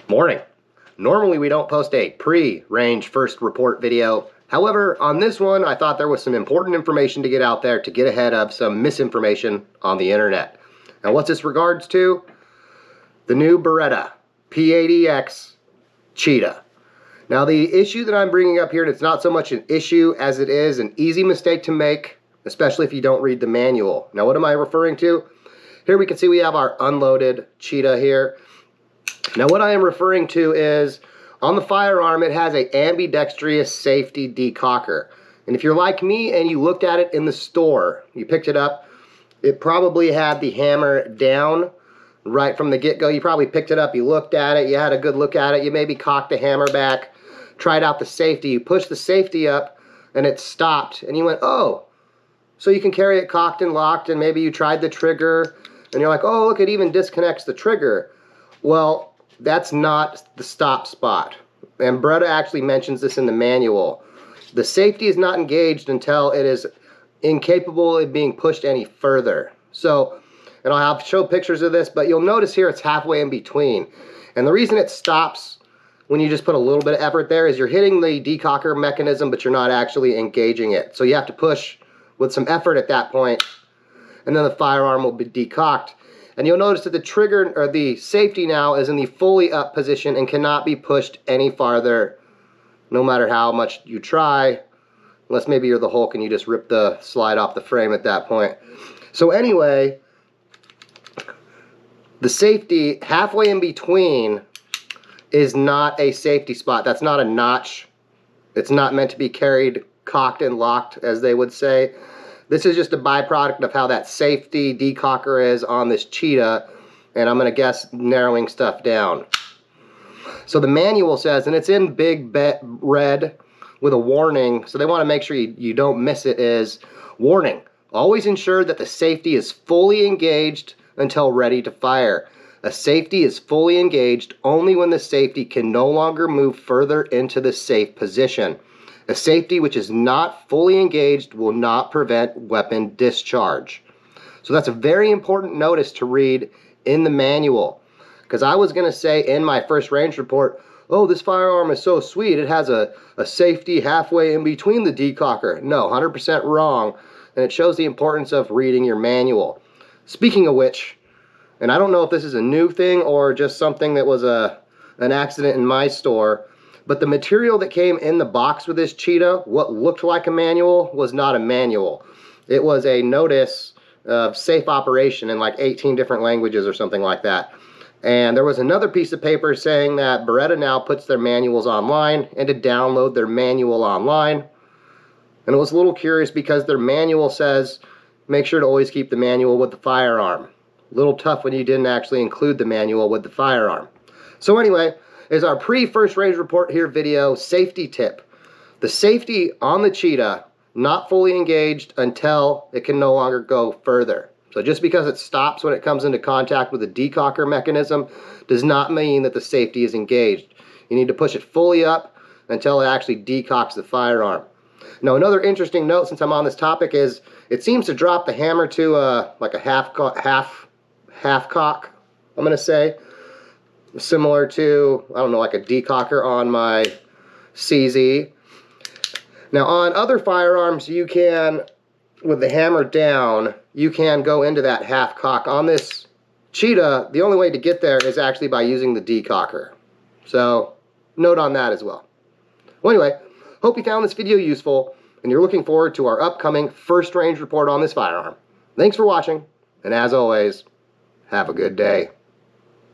Morning. Normally we don't post a pre-range first report video. However, on this one, I thought there was some important information to get out there to get ahead of some misinformation on the internet. Now what's this regards to? The new Beretta P80X Cheetah. Now the issue that I'm bringing up here, and it's not so much an issue as it is an easy mistake to make, especially if you don't read the manual. Now what am I referring to? Here we can see we have our unloaded Cheetah here. Now what I am referring to is, on the firearm it has a ambidextrous safety decocker. And if you're like me and you looked at it in the store, you picked it up, it probably had the hammer down right from the get-go. You probably picked it up, you looked at it, you had a good look at it, you maybe cocked the hammer back, tried out the safety, you pushed the safety up and it stopped and you went, oh, so you can carry it cocked and locked, and maybe you tried the trigger and you're like, oh look, it even disconnects the trigger. Well, that's not the stop spot. And Beretta actually mentions this in the manual. The safety is not engaged until it is incapable of being pushed any further. So, and I'll have show pictures of this, but you'll notice here it's halfway in between. And the reason it stops when you just put a little bit of effort there is you're hitting the decocker mechanism, but you're not actually engaging it. So you have to push with some effort at that point, and then the firearm will be decocked. And you'll notice that the trigger, or the safety now, is in the fully up position and cannot be pushed any farther, no matter how much you try, unless maybe you're the Hulk and you just rip the slide off the frame at that point. So anyway, the safety halfway in between is not a safety spot. That's not a notch. It's not meant to be carried cocked and locked, as they would say. This is just a byproduct of how that safety decocker is on this Cheetah, and I'm going to guess narrowing stuff down. So the manual says, and it's in big red with a warning, so they want to make sure you don't miss it, is, warning, always ensure that the safety is fully engaged until ready to fire. A safety is fully engaged only when the safety can no longer move further into the safe position. A safety which is not fully engaged will not prevent weapon discharge. So that's a very important notice to read in the manual. Because I was going to say in my first range report, oh, this firearm is so sweet, it has a safety halfway in between the decocker. No, 100% wrong. And it shows the importance of reading your manual. Speaking of which, and I don't know if this is a new thing or just something that was an accident in my store, but the material that came in the box with this Cheetah, what looked like a manual, was not a manual. It was a notice of safe operation in like 18 different languages or something like that. And there was another piece of paper saying that Beretta now puts their manuals online and to download their manual online. And it was a little curious because their manual says, make sure to always keep the manual with the firearm. A little tough when you didn't actually include the manual with the firearm. So anyway, is our pre-first range report here video safety tip. The safety on the Cheetah not fully engaged until it can no longer go further. So just because it stops when it comes into contact with the decocker mechanism does not mean that the safety is engaged. You need to push it fully up until it actually decocks the firearm. Now another interesting note since I'm on this topic is it seems to drop the hammer to like a half cock, I'm going to say. Similar to, I don't know, like a decocker on my CZ. Now on other firearms you can, with the hammer down, you can go into that half cock. On this Cheetah, the only way to get there is actually by using the decocker. So note on that as well. Well anyway, hope you found this video useful and you're looking forward to our upcoming first range report on this firearm. Thanks for watching, and as always, have a good day.